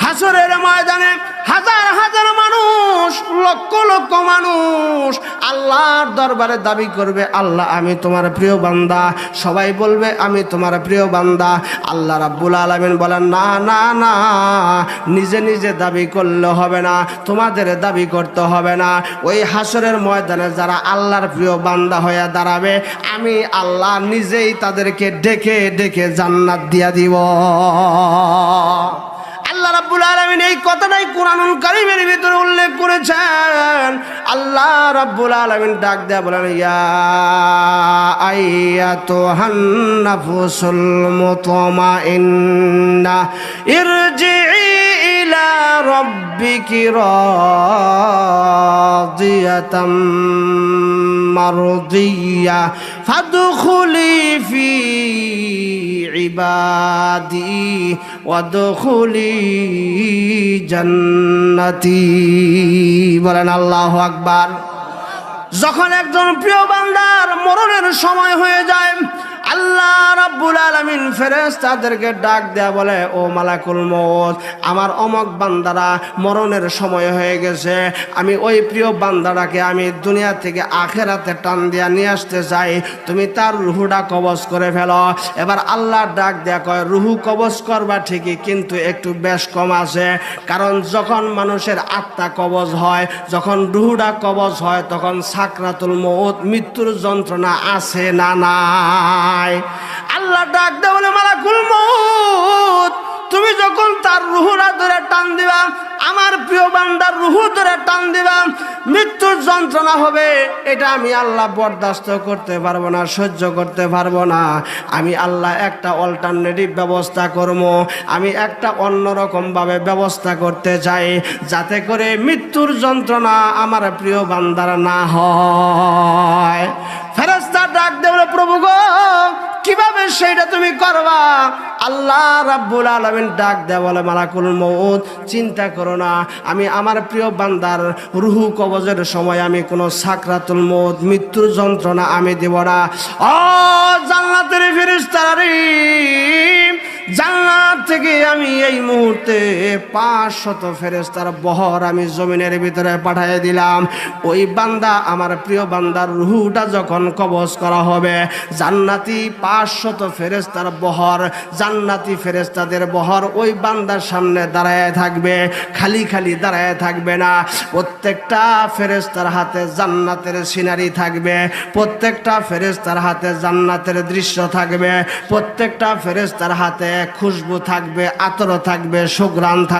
হাসরের ময়দানে হাজার হাজার মানুষ, লক্ষ লক্ষ মানুষ আল্লাহর দরবারে দাবি করবে, আল্লাহ আমি তোমার প্রিয় বান্দা। সবাই বলবে আমি তোমার প্রিয় বান্দা। আল্লাহ রাব্বুল আলামিন বলেন না না না, নিজে নিজে দাবি করলে হবে না, তোমাদের দাবি করতে হবে না। ওই হাসরের ময়দানে যারা আল্লাহর প্রিয় বান্দা হয়ে দাঁড়াবে, আমি আল্লাহ নিজেই তাদেরকে ডেকে ডেকে জান্নাত দিয়া দিব। আল্লাহ রাব্বুল আলামিন এই কথাটাই কুরআনুল কারীমের ভিতরে উল্লেখ করেছেন। আল্লাহ রাব্বুল আলামিন ডাক দেয়া বলেন, ইয়া আইয়াতুহান নাফসুল মুতমাইন্না ইরজিই ইলা রাব্বিকি রাদিয়াতাম মারদিয়া ফাদখুলি ফি ইবাদি ওয়াদখুলি জান্নাতি। বলেন আল্লাহু আকবার। যখন একজন প্রিয় বান্দার মরণের সময় হয়ে যায়, আল্লাহ রাব্বুল আলামিন ফেরেশতাদেরকে ডাক দেয়া বলে, ও মালাকুল মউত, আমার অমক বান্দারা মরণের সময় হয়ে গেছে, আমি ওই প্রিয় বান্দাটাকে আমি দুনিয়া থেকে আখেরাতে টান দিয়া নিয়ে আসতে চাই, তুমি তার রুহুটা কবজ করে ফেলো। এবার আল্লাহ ডাক দেয়া কয়, রুহু কবজ করবা ঠিকই, কিন্তু একটু বেশ কম আছে। কারণ যখন মানুষের আত্মা কবজ হয়, যখন রুহুটা কবজ হয়, তখন সাকরাতুল মউত, মৃত্যুর যন্ত্রণা আছে না নাই? আল্লাহ ডাক দেয়া বলে, মালাকুল মউত, তুমি যখন তার রুহুরা ধরে টান দিবা, আমার প্রিয় বান্দার রুহু ধরে টান দিবা, মৃত্যুর যন্ত্রণা হবে, এটা আমি আল্লাহ বরদাস্ত করতে পারবো না, সহ্য করতে পারবো না। আমি আল্লাহ একটা অল্টারনেটিভ ব্যবস্থা করব, আমি একটা অন্যরকম ভাবে ব্যবস্থা করতে চাই, যাতে করে মৃত্যুর যন্ত্রণা আমার প্রিয় বান্দার না হয়। ফেরেশতা ডাক দেয়, প্রভু গো, কিভাবে সেইটা তুমি করবা? আল্লাহ রাব্বুল আলামিন ডাক দেয়া বলে, মালাকুল মউত, চিন্তা করো না, আমি আমার প্রিয় বান্দার রুহু কবজের সময় আমি কোনো সাকরাতুল মউত, মৃত্যুর যন্ত্রণা আমি দেব না। ও জান্নাতের ফেরেশতারা, জান্নাত থেকে আমি এই মুহূর্তে 500 ফেরেশতার বহর আমি জমিনের ভিতরে পাঠিয়ে দিলাম। ওই বান্দা, আমার প্রিয় বান্দার রুহুটা যখন কবজ করা হবে, জান্নাতি 500 ফেরেশতার বহর, জান্নাতি ফেরেশতাদের বহর ওই বান্দার সামনে দাঁড়ায় থাকবে, খালি খালি দাঁড়ায় থাকবে না। প্রত্যেকটা ফেরেশতার হাতে জান্নাতের সিনারি থাকবে, প্রত্যেকটা ফেরেশতার হাতে জান্নাতের দৃশ্য থাকবে, প্রত্যেকটা ফেরেশতার হাতে খুশবু থাকবে, আতর থাকবে, সুঘ্রাণ থাকবে।